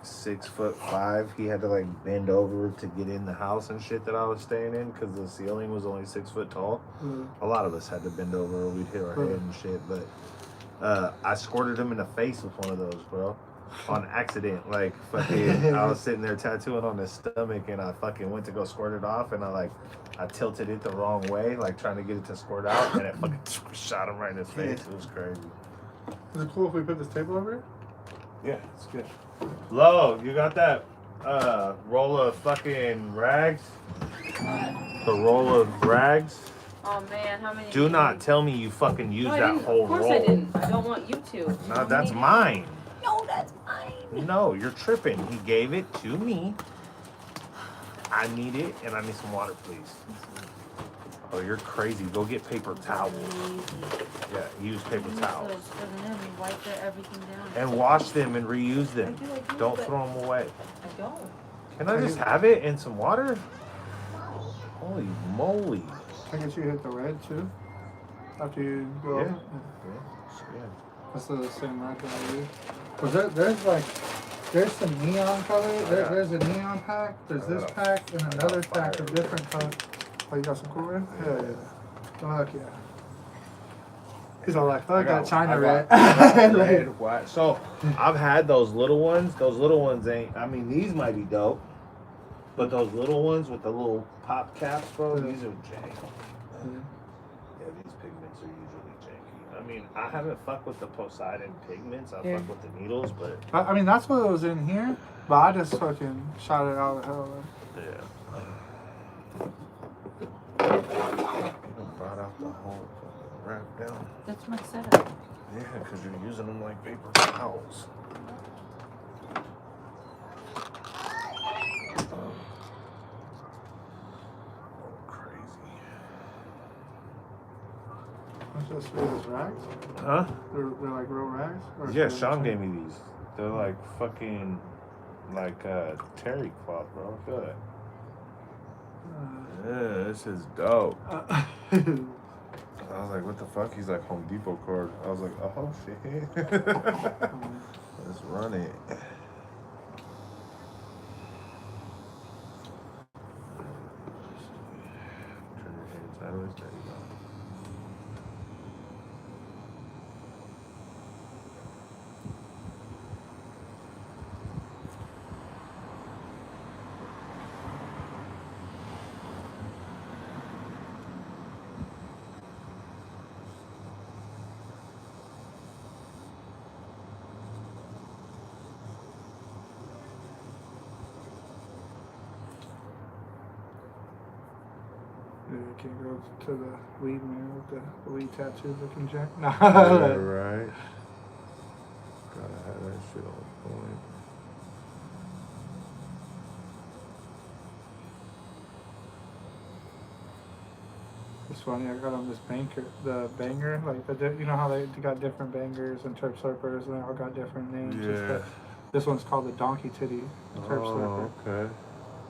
6'5". He had to like bend over to get in the house and shit that I was staying in because the ceiling was only 6 foot tall. A lot of us had to bend over or we'd hit our head and shit. But I squirted him in the face with one of those, bro. On accident, like fucking, I was sitting there tattooing on his stomach, and I fucking went to go squirt it off, and I tilted it the wrong way, like trying to get it to squirt out, and it fucking shot him right in his face. It was crazy. Is it cool if we put this table over here? Yeah, it's good. Lo, you got that roll of fucking rags? The roll of rags? Oh man, how many? Do not tell me you fucking used that whole roll. Of course I didn't. I don't want you to. No, that's mine. No, that's mine. No, you're tripping. He gave it to me. I need it, and I need some water, please. Oh, you're crazy. Go get paper towels. Yeah, use paper towels. Wipe everything down. And wash them and reuse them. I do, don't throw them away. I don't. Can I just have it and some water? Holy moly. I guess you hit the red too? After you go over? Yeah. That's the same mark that I use. Because there's some neon color. There's a neon pack. There's this pack and another pack of different colors. Oh, you got some cool red? Yeah. Fuck yeah. He's all like, fuck that China red. Red, white. So, I've had those little ones. Those little ones ain't, I mean, these might be dope. But those little ones with the little pop caps, bro, these are jank. Yeah, these pigments are usually janky. I mean, I haven't fucked with the Poseidon pigments. I fuck with the needles, but... I mean, that's what was in here. But I just fucking shot it out of hell. Yeah. Brought out the whole wrap down. That's my setup. Yeah, because you're using them like paper towels. Crazy. What's this? These rags? Huh? They're like real rags? Or Yeah, Sean gave me these. They're like fucking, like terry cloth, bro. Feel that. Yeah, this is dope. I was like, what the fuck? He's like, Home Depot card. I was like, oh shit. Let's run it. Turn your hand sideways. There you go. You can't go to the weed man with the weed tattoo looking jack. No. Yeah, right. Gotta have that shit on point. It's funny, I got on this the banger, like you know how they got different bangers and Turp Slurpers and they all got different names. Yeah. This one's called the Donkey Titty Turp Slurper. Okay.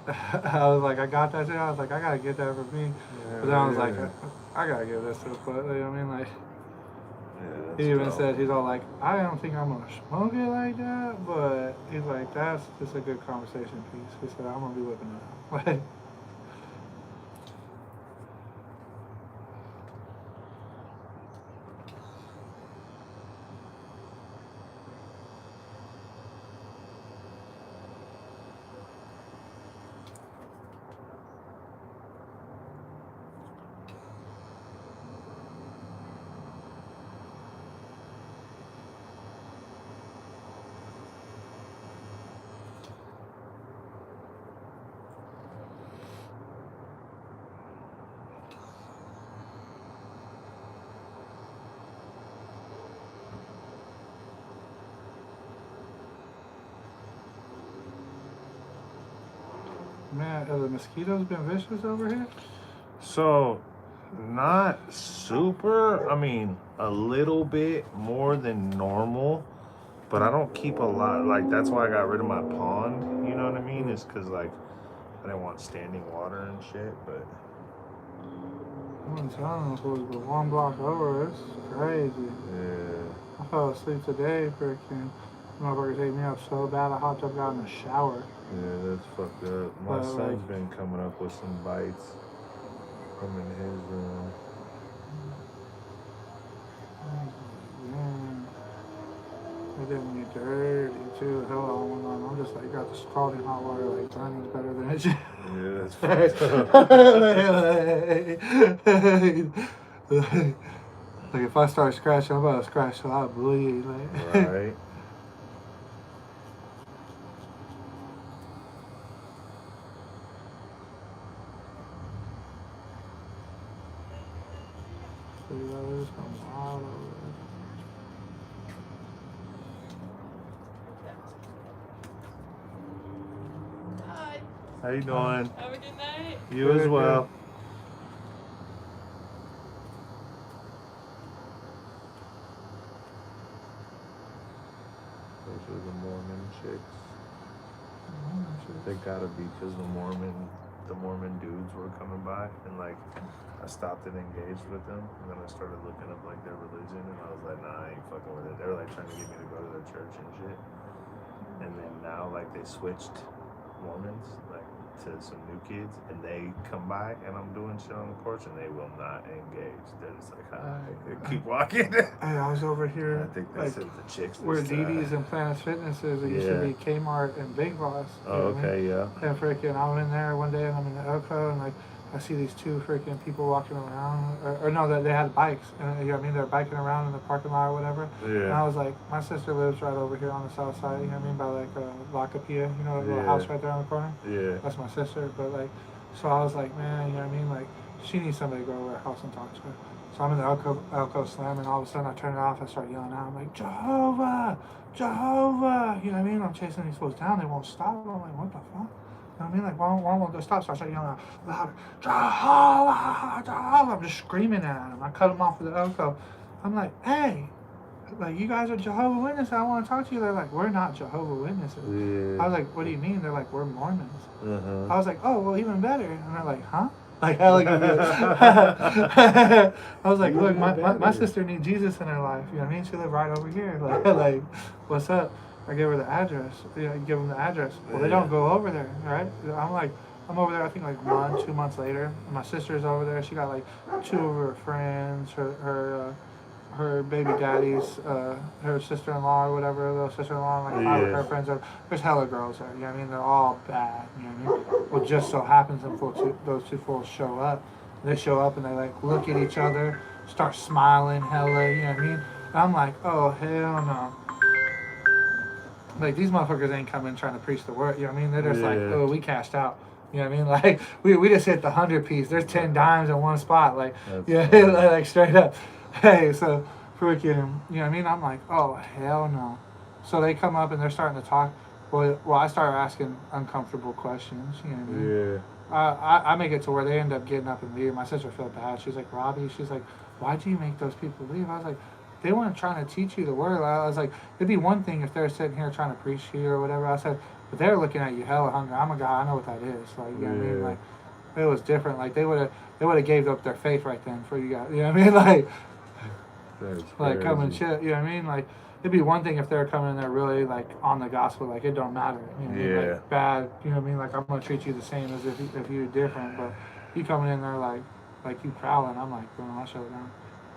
I was like, I got that shit. I was like, I gotta get that for me. Yeah, but then I was like, I gotta give this to the foot. You know what I mean? Like, yeah, he even said, he's all like, I don't think I'm gonna smoke it like that, but he's like, that's just a good conversation piece. He said, I'm gonna be whipping it out. Like, man, have the mosquitoes been vicious over here? So, not super. I mean, a little bit more than normal, but I don't keep a lot. Like, that's why I got rid of my pond. You know what I mean? It's because, like, I didn't want standing water and shit, but. I'm telling you, the one block over, it's crazy. Yeah. I fell asleep today, freaking. Motherfuckers ate me up so bad I hopped up, got in the shower. Yeah, that's fucked up. My But, son's like- been coming up with some bites from in his room. Man, it did me dirty too. Hell, all went on. I'm just like, got the scalding hot water, like, running's better than it. Yeah, that's fucked up. Like, if I start scratching, I'm about to scratch till I bleed. Like, Right. so, you know, there's some wild over there. Hi. How you doing? Have a good night. You as Good, well. Those are the Mormon chicks. They gotta be because the Mormon dudes were coming by, and like I stopped and engaged with them, and then I started looking up like their religion, and I was like, nah, I ain't fucking with it. They were like trying to get me to go to their church and shit, and then now like they switched Mormons like to some new kids, and they come by, and I'm doing shit on the porch, and they will not engage. They're just like, hi, and keep walking. Hey, I was over here. I think they like, said the chicks. where this time. DD's and Planet Fitness is, it used to be Kmart and Big Boss. You Oh, know what I mean? okay, yeah. And freaking, I'm in there one day and I'm in the Elko and like I see these two freaking people walking around, or no, they had bikes, and you know what I mean, they're biking around in the parking lot or whatever. And I Yeah. was like, my sister lives right over here on the south side, you know what I mean, by like Lacapia, you know, that little Yeah. house right there on the corner. Yeah. That's my sister, but like, so I was like, man, you know what I mean, like she needs somebody to go to her house and talk to her. So I'm in the Elko Slam, and all of a sudden I turn it off. I start yelling out. I'm like, Jehovah, Jehovah. You know what I mean? I'm chasing these fools down. They won't stop. I'm like, what the fuck? You know what I mean? Like, why won't they stop? So I start yelling out louder, Jehovah, Jehovah. I'm just screaming at them. I cut them off with the Elko. I'm like, hey, like, you guys are Jehovah Witnesses. I want to talk to you. They're like, we're not Jehovah Witnesses. Yeah. I was like, what do you mean? They're like, we're Mormons. Uh-huh. I was like, oh, well, even better. And they're like, huh? Like, I like I was like, look, my sister needs Jesus in her life. You know what I mean? She lived right over here. Like, what's up? I gave her the address. You know, give them the address. Well, they don't go over there, right? I'm over there, I think, like 2 months later. And my sister's over there. She got, like, 2 of her friends, her baby daddy's, her sister-in-law or whatever, little sister-in-law, and like 5 of her friends. There's hella girls there, you know what I mean? They're all bad, you know what I mean? Well, just so happens those two fools show up. They show up and they like look at each other, start smiling, hella, you know what I mean? And I'm like, oh, hell no. Like, these motherfuckers ain't coming trying to preach the word, you know what I mean? They're just like, oh, we cashed out. You know what I mean? Like, we just hit the 100 piece. There's 10 dimes in one spot. Like, That's yeah, like straight up. Hey, so freaking, you know what I mean? I'm like, oh, hell no. So they come up and they're starting to talk. Well, I start asking uncomfortable questions, you know what I mean? Yeah. I make it to where they end up getting up and leaving. My sister felt bad. She's like, Robbie, she's like, why'd you make those people leave? I was like, they weren't trying to teach you the word. I was like, it'd be one thing if they're sitting here trying to preach to you or whatever. I said, but they're looking at you hella hungry. I'm a guy. I know what that is. Like, you know what I mean? Like, it was different. Like, they would have gave up their faith right then for you guys. You know what I mean? Like, like come and shit. You know what I mean? Like, it'd be one thing if they're coming in there really like on the gospel. Like, it don't matter. You know what I mean? Like, bad. You know what I mean? Like, I'm gonna treat you the same as if you're different. But you coming in there like you prowling. I'm like, bro, I'll shut it down.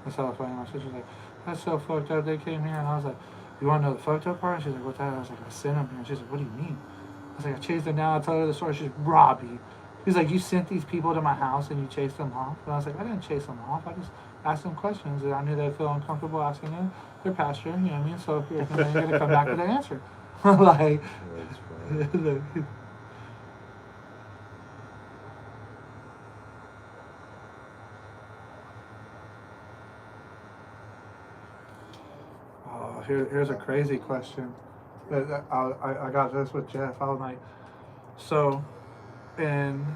That's how funny. My sister's like, that's so fucked up. They came here, and I was like, you want to know the fucked up part? She's like, what's that? I was like, I sent them here. She's like, what do you mean? I was like, I chased them down. I told her the story. She's like, Robbie. He's like, you sent these people to my house and you chased them off? And I was like, I didn't chase them off. I just asked them questions that I knew they'd feel uncomfortable asking them. They're pastor, you know what I mean? So you're going to come back with an answer. Like, here's a crazy question. I got this with Jeff. I was like, so in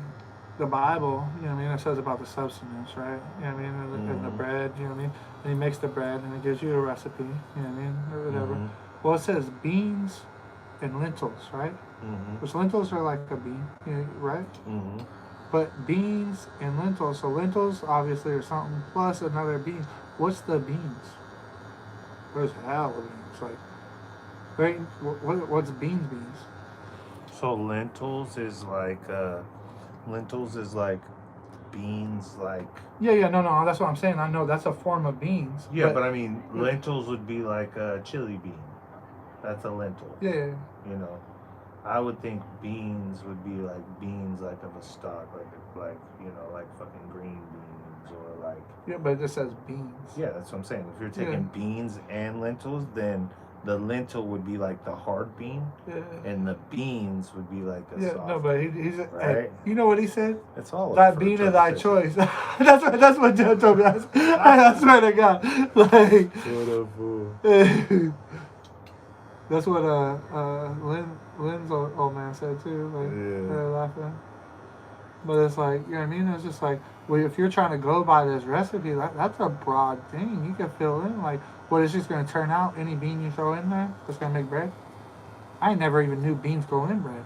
the Bible, you know what I mean, it says about the substance, right? You know what I mean? And the bread, you know what I mean? And he makes the bread and it gives you a recipe, you know what I mean? Or whatever. Well, it says beans and lentils, right? Which lentils are like a bean, you know, right? But beans and lentils, so lentils obviously are something plus another bean. What's the beans? There's hell of beans. Like, Wait, what's beans? So lentils is like beans, like Yeah, no, that's what I'm saying. I know that's a form of beans. yeah, but I mean lentils would be like a chili bean. That's a lentil. Yeah. You know, I would think beans would be like beans, like of a stock, like you know, like fucking green beans or like. Yeah, but it just says beans. Yeah, that's what I'm saying. If you're taking beans and lentils, then the lentil would be like the hard bean, and the beans would be like a soft. No, but he's right. Hey, you know what he said? It's all that bean of thy choice. That's what Joe told me. I swear to God, like. What a fool. That's what Lynn's old man said too. Like they're laughing. But it's like, you know what I mean? It's just like, well, if you're trying to go by this recipe, that's a broad thing. You can fill in like, what is just going to turn out? Any bean you throw in there that's going to make bread? I never even knew beans go in bread.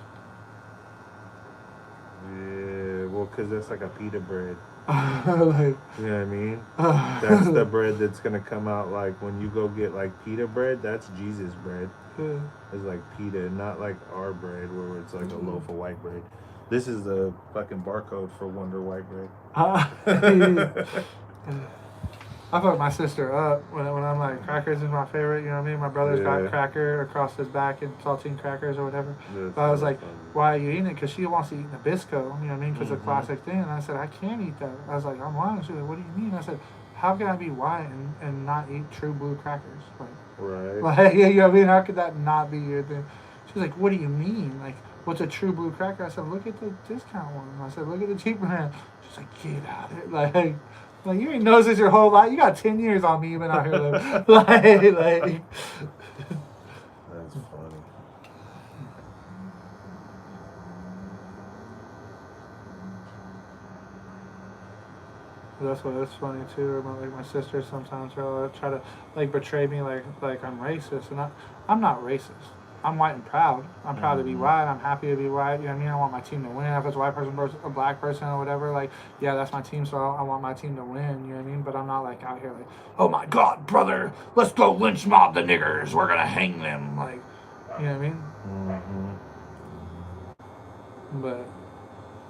Yeah, well, because that's like a pita bread. like, you know what I mean? That's the bread that's going to come out like when you go get like pita bread, that's Jesus bread. It's like pita, not like our bread where it's like a loaf of white bread. This is the fucking barcode for Wonder White bread. I fucked my sister up when I'm like, crackers is my favorite, you know what I mean? My brother's got cracker across his back and saltine crackers or whatever. But I was like, why are you eating it? Because she wants to eat Nabisco, you know what I mean? Because the classic thing. And I said, I can't eat that. I was like, I'm lying. She was like, what do you mean? I said, how can I be white and not eat True Blue crackers? Like, you know what I mean? How could that not be your thing? She's like, what do you mean? Like, what's a True Blue cracker? I said, look at the discount one. I said, look at the cheap one. She's like, get out of it. Like you ain't noticed this your whole life. You got 10 years on me. You've been out here living. like. That's funny. That's what it's funny too. Like my sister sometimes will try to like betray me like I'm racist, and I'm not racist. I'm white and proud. I'm proud to be white. I'm happy to be white. You know what I mean? I want my team to win. If it's a white person versus a black person or whatever, like, yeah, that's my team, so I want my team to win. You know what I mean? But I'm not like out here like, oh my God, brother, let's go lynch mob the niggers. We're gonna hang them. Like, you know what I mean? But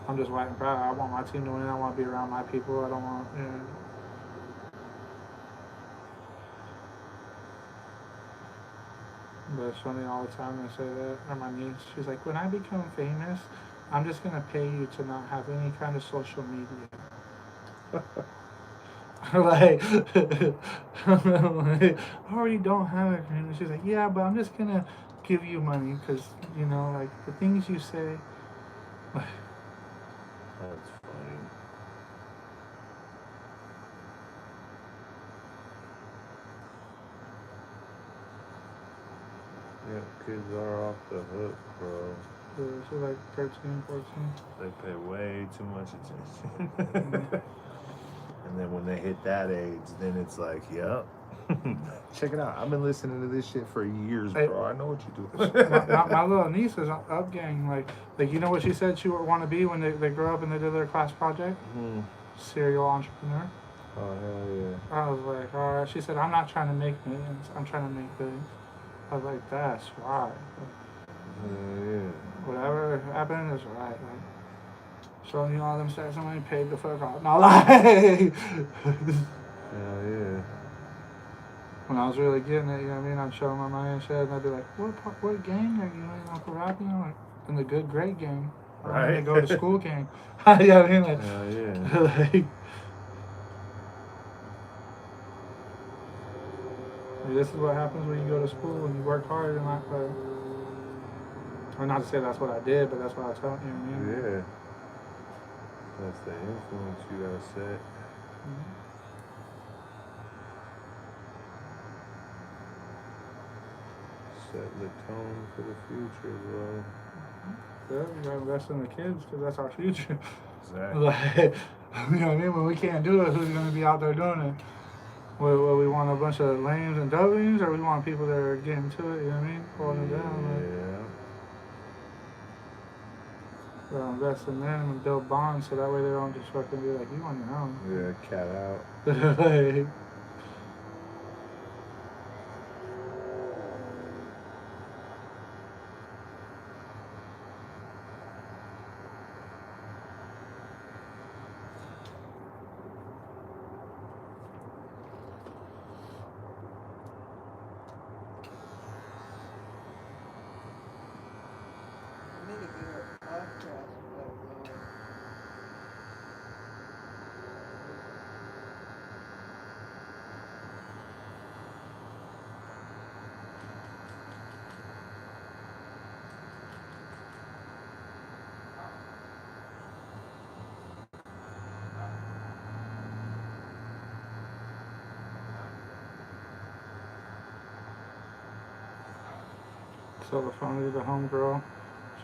I'm just white and proud. I want my team to win. I want to be around my people. I don't want, you know. But it's funny all the time they say that. Or my niece, she's like, when I become famous, I'm just going to pay you to not have any kind of social media. like, I already don't have it. And she's like, yeah, but I'm just going to give you money because, you know, like the things you say. That's funny. Yeah, kids are off the hook, bro. She's like 13, 14. They pay way too much attention. And then when they hit that age, then it's like, yep. Check it out. I've been listening to this shit for years, bro. I know what you do. my little niece is up gang. Like you know what she said she would want to be when they grow up and they do their class project? Serial entrepreneur. Oh, hell yeah. I was like, all right. She said, I'm not trying to make millions. I'm trying to make billions. I was like, that's right. Yeah. Whatever happened is right. Like, showing you all them stats, somebody paid the fuck off. No, like. Hell yeah. When I was really getting it, you know what I mean? I'd show them my money and shit, and I'd be like, what gang are you in, Uncle Robbie? I'm like, in the good grade gang. Right. They go to school gang. You know what I mean? Like, hell yeah. This is what happens when you go to school, when you work hard and not play. Or not to say that's what I did, but that's what I taught you, know what I mean? Yeah. That's the influence you gotta set. Set the tone for the future, bro. Yeah, we gotta invest in the kids because that's our future. Exactly. Like, you know what I mean? When we can't do it, who's gonna be out there doing it? Well, we want a bunch of lames and W's, or we want people that are getting to it, you know what I mean? Pulling it down. Like, invest in them and build bonds so that way they don't just fucking be like, you on your own. Yeah, cat out. Like, So the phone to the homegirl.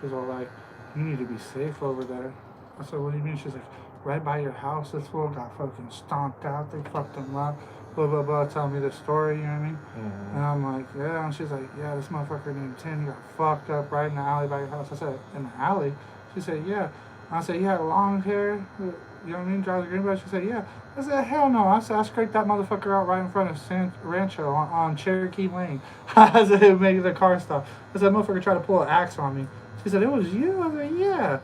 She's all like, "You need to be safe over there." I said, "What do you mean?" She's like, "Right by your house, this fool got fucking stomped out. They fucked him up. Blah blah blah." Telling me the story, you know what I mean? Mm-hmm. And I'm like, "Yeah." And she's like, "Yeah, this motherfucker named Tim, he got fucked up right in the alley by your house." I said, "In the alley?" She said, "Yeah." I said, "He had long hair. You know what I mean? Drives a green belt." She said, "Yeah." I said, "Hell no." I said, "I scraped that motherfucker out right in front of San Rancho on Cherokee Lane." I said, "It made the car stop." I said, "Motherfucker tried to pull an axe on me." She said, "It was you?" I said, "Yeah."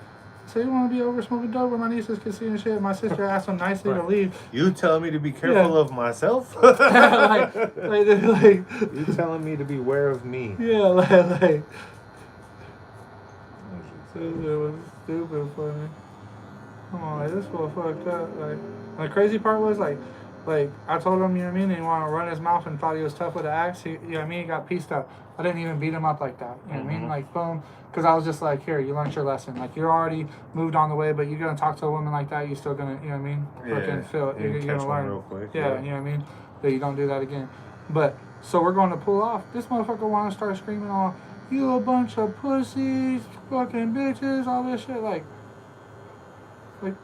So you want to be over smoking dope where my nieces can see and shit? My sister asked him nicely to leave. You telling me to be careful Yeah. of myself? like, You telling me to beware of me? yeah, like. It was stupid funny. Come on, like, this fool fucked up. Like, and the crazy part was like I told him, you know what I mean, and he wanted to run his mouth and thought he was tough with the axe. You know what I mean? He got pieced up. I didn't even beat him up like that. You know what I mean? Like, boom. Because I was just like, here, you learned your lesson. Like, you're already moved on the way, but you're going to talk to a woman like that, you're still going to, you know what I mean? Fucking feel it. You're going to learn. Real quick, yeah, you know what I mean? That you don't do that again. But, so we're going to pull off. This motherfucker want to start screaming on, "You a bunch of pussies, fucking bitches," all this shit. Like,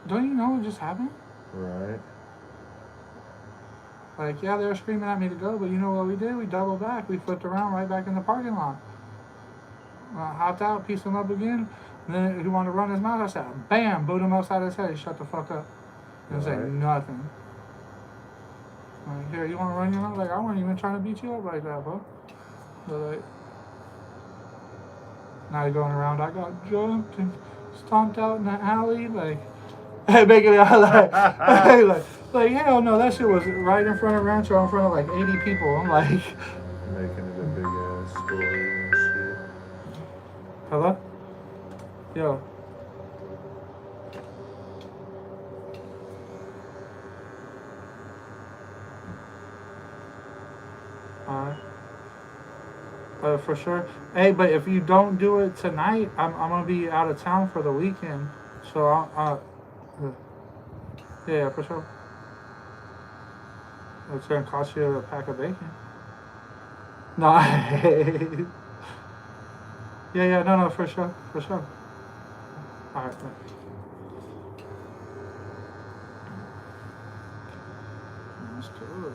don't you know what just happened? Right. Like, yeah, they were screaming at me to go, but you know what we did? We doubled back. We flipped around right back in the parking lot. Hopped out, pieced him up again. And then he wanted to run his mouth. I said, bam, boot him upside his head. He shut the fuck up. He was like, nothing. Like, here, you want to run your mouth? Like, I wasn't even trying to beat you up like that, bro. But, like, now you're going around, I got jumped and stomped out in the alley. Like, making it out like, hell no, that shit was right in front of Rancho, in front of like 80 people. I'm like, Making it a big ass story and shit. hello? Yo. Alright. For sure. Hey, but if you don't do it tonight, I'm gonna be out of town for the weekend. So yeah, for sure. It's gonna cost you a pack of bacon. No. yeah, no, for sure. Alright, thanks. That's cool.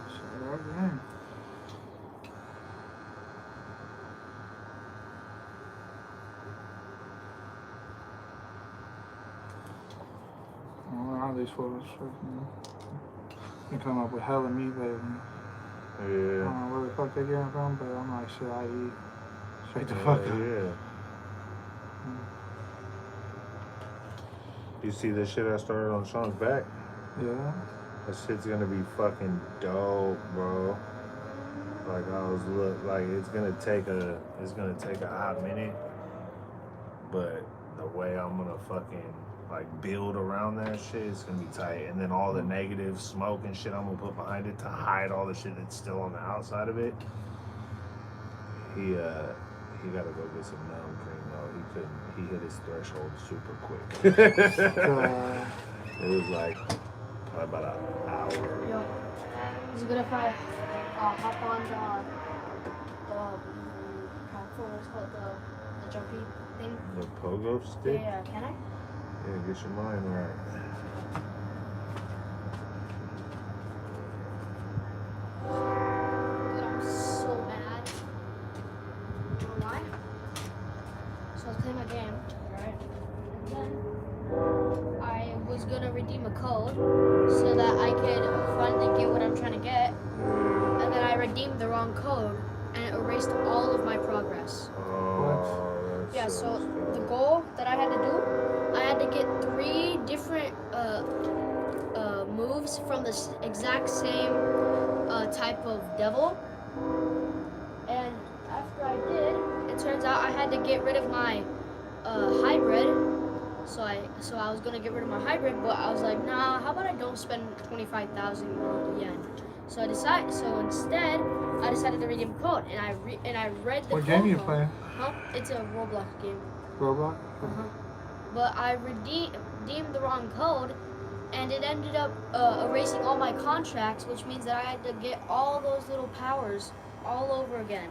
Shout out again. All these photos, you come up with hella meat lately. Yeah. I don't know where the fuck they get them from, but I'm like, shit, I eat straight the fuck up. Yeah. You see this shit I started on Sean's back? Yeah. That shit's gonna be fucking dope, bro. Like it's gonna take a hot minute, but the way I'm gonna fucking like build around that shit is gonna be tight. And then all the negative smoke and shit I'm gonna put behind it to hide all the shit that's still on the outside of it. He gotta go get some numb cream though. He hit his threshold super quick. It was like about an hour. Yo, is it good if I hop on what's called the jumpy thing? The pogo stick? Yeah, can I? Yeah, get your mind right. Dude, I'm so mad. You know why? So I was playing my game, right? And then I was gonna redeem a code so that I could finally get what I'm trying to get. And then I redeemed the wrong code and it erased all of my progress. Oh, Yeah, so the goal that I had to do, I had to get 3 different moves from the exact same type of devil. And after I did, it turns out I had to get rid of my hybrid. So I was gonna get rid of my hybrid, but I was like, nah, how about I don't spend 25,000 yen? So instead, I decided to redeem code, and I read the What code. game are you playing? Huh? It's a Roblox game. Roblox? Uh-huh. But I redeemed the wrong code, and it ended up erasing all my contracts, which means that I had to get all those little powers all over again.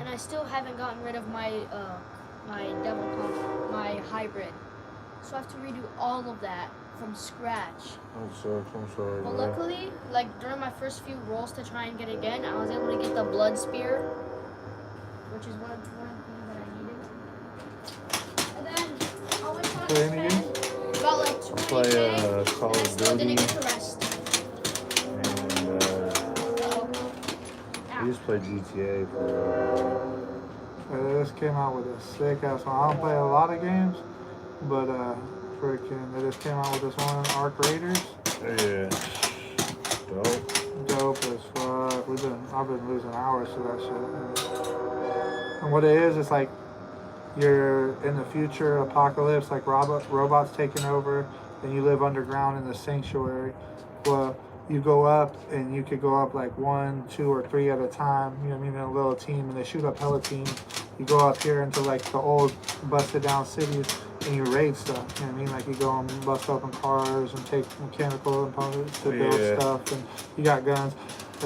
and I still haven't gotten rid of my my hybrid. So I have to redo all of that from scratch. That sucks. I'm sorry. But bro. luckily, like during my first few rolls to try and get it again, I was able to get the blood spear, which is one of the things that I needed. And then I went on to Play any spend about like 20K, Play Call and I of still Duty. didn't get the rest. And Uh-oh. I used to play GTA for. They just came out with a sick ass one. I don't play a lot of games, but freaking, they just came out with this one, Arc Raiders. Yeah. Dope. Dope as fuck. I've been losing hours to that shit. And what it is, it's like you're in the future apocalypse, like robots taking over, and you live underground in the sanctuary. Well, you go up, and you could go up like 1, 2, or 3 at a time. You know what I mean? In a little team, and they shoot up hella teams. You go up here into like the old busted down cities, and you raid stuff. You know what I mean? Like you go and bust open cars and take mechanical components to build stuff, and you got guns.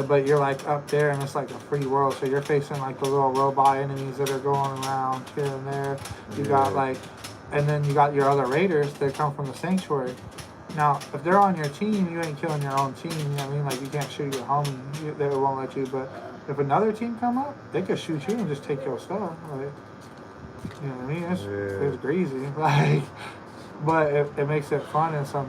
But you're like up there, and it's like a free world. So you're facing like the little robot enemies that are going around here and there. You got like, and then you got your other raiders that come from the sanctuary. Now, if they're on your team, you ain't killing your own team. You know what I mean? Like you can't shoot your homie; they won't let you. But if another team come up, they could shoot you and just take your stuff. Like, you know what I mean? It's greasy, like, but it makes it fun in some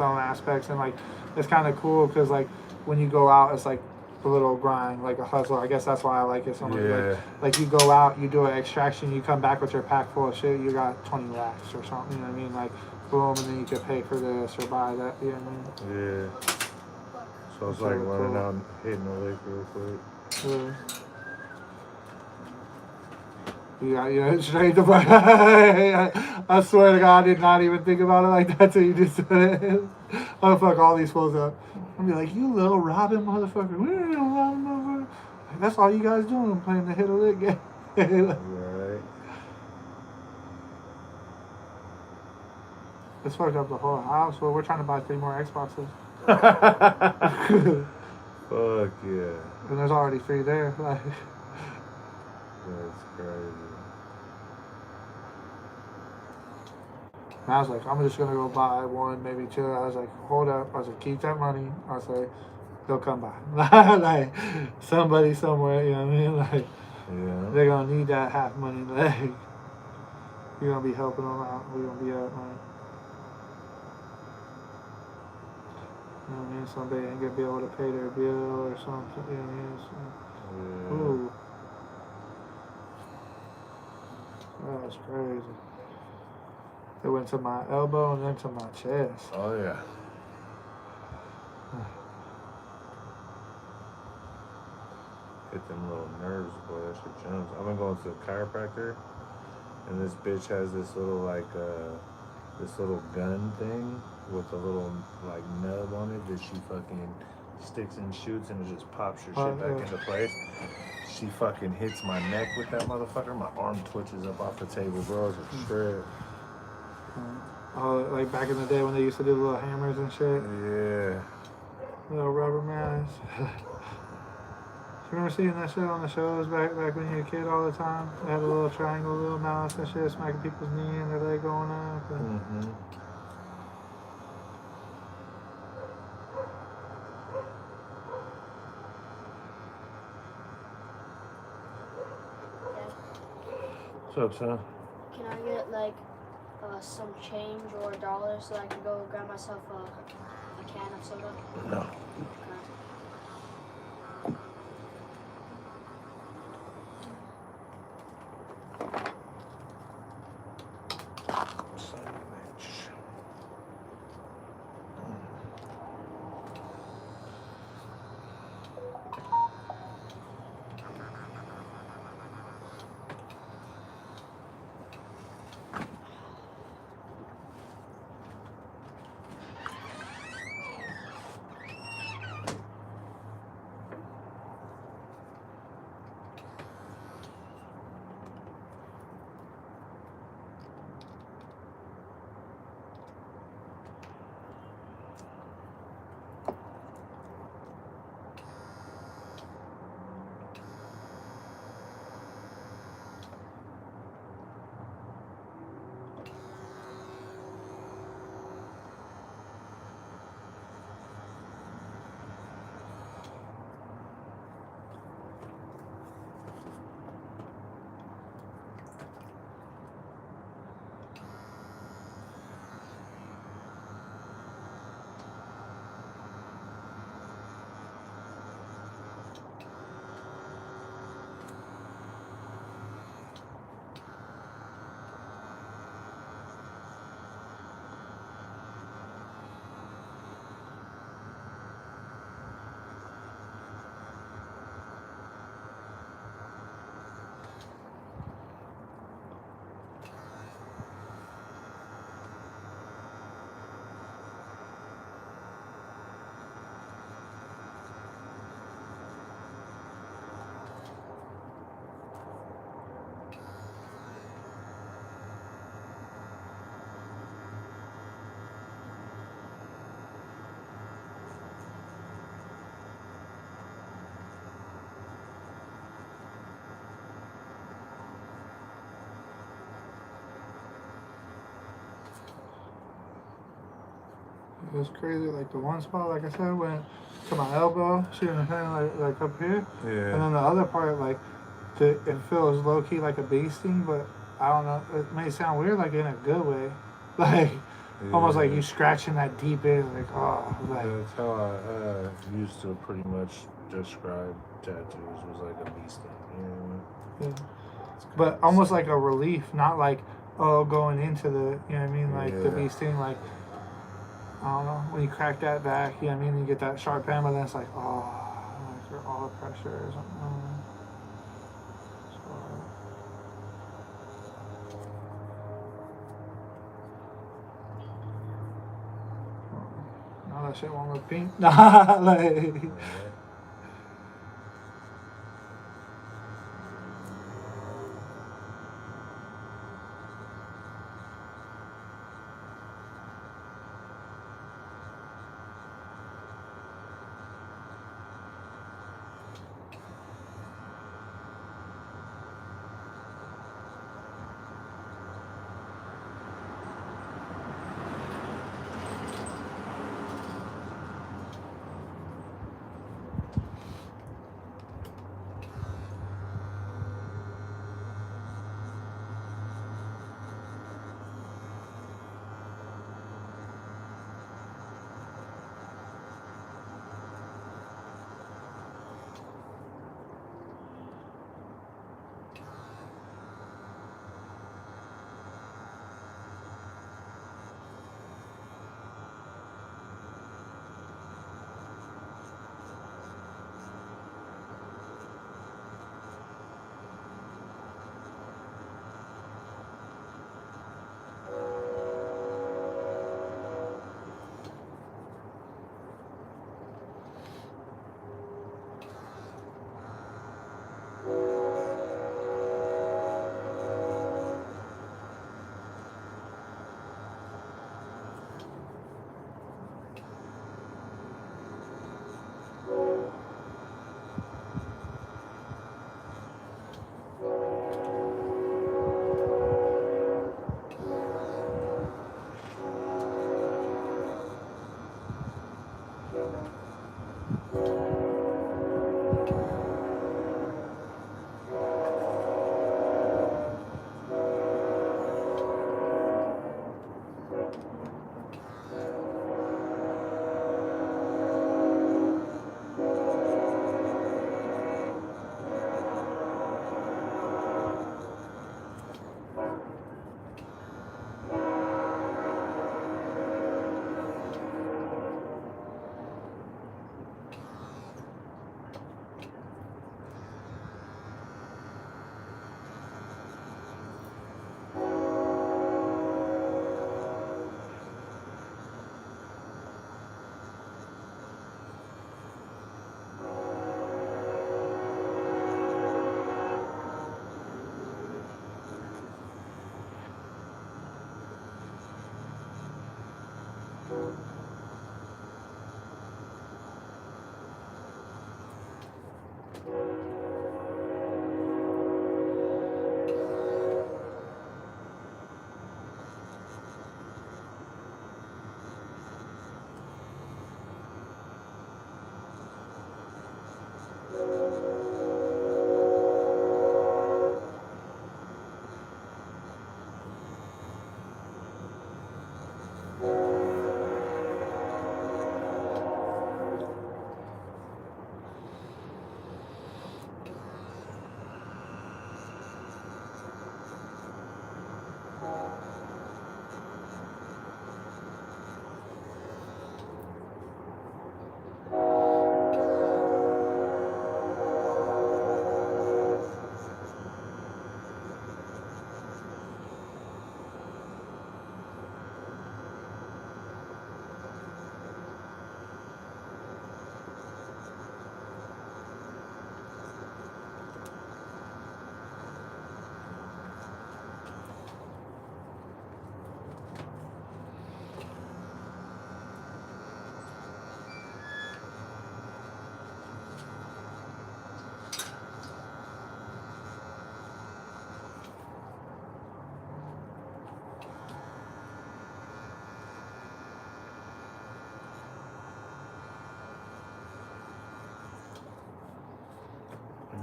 aspects, and like it's kind of cool because like when you go out, it's like a little grind, like a hustle. I guess that's why I like it so much. Like you go out, you do an extraction, you come back with your pack full of shit, you got 20 racks or something. You know what I mean? Like boom, and then you can pay for this or buy that. You know what I mean? Yeah. So it's like really running cool. out and hitting the lake real quick. Yeah, straight to buy. I swear to God, I did not even think about it like that till you just said it. I'll fuck all these fools up. I'll be like, you little Robin motherfucker. We ain't no Robin motherfucker. That's all you guys doing, playing the hit a lick game. Right. It's fucked up the whole house. Well, we're trying to buy 3 more Xboxes. Fuck yeah. And there's already 3 there. Like, That's crazy. and I was like, I'm just gonna go buy 1, maybe 2. I was like, hold up. I was like, keep that money. I was like, they'll come by. Like, somebody somewhere, you know what I mean? Like, Yeah. they're gonna need that half money. Like, you're gonna be helping them out. We're gonna be out, like, you know what I mean? Somebody ain't gonna be able to pay their bill or something. You know what I mean? So, ooh. That was crazy. It went to my elbow and then to my chest. Oh yeah. Hit them little nerves, boy. That shit jumps. I've been going to a chiropractor, and this bitch has this little this little gun thing with a little like nub on it that she fucking sticks and shoots, and it just pops your shit back into place. She fucking hits my neck with that motherfucker. My arm twitches up off the table, bro. It's a shred. Oh, like back in the day when they used to do little hammers and shit. Yeah. Little rubber mats. You remember seeing that shit on the shows back when you were a kid all the time? They had a little triangle, little mouse and shit, smacking people's knee and their leg going up. And What's up, son? Can I get like some change or $1 so I can go grab myself a can of soda? No. Son of a bitch. It was crazy. Like the one spot, like I said, went to my elbow, shooting the pain like up here, Yeah. and then the other part, like, it feels low key like a bee sting, but I don't know. It may sound weird, like in a good way, like almost like you scratching that deep in, like oh, like That's how I used to pretty much describe tattoos, was like a bee sting. You know what I mean? yeah. But almost like a relief, not like going into the, you know what I mean, like the Yeah. bee sting, like I don't know, when you crack that back, you know what I mean, you get that sharp pain, but then it's like like you're all the pressure or something. I don't know. Now that shit won't look pink. Nah, like.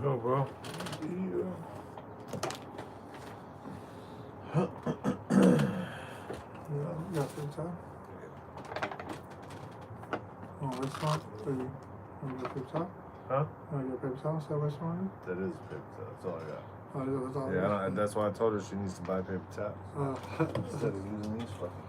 go, bro. Yeah. You got paper towel? Oh, this one? Or you want to get paper towel? Huh? You want to get paper towel? Is that what you want? That is paper towel. That's all I got. Oh, that's all. Yeah, that's why I told her she needs to buy paper towels Uh, instead of using these fucking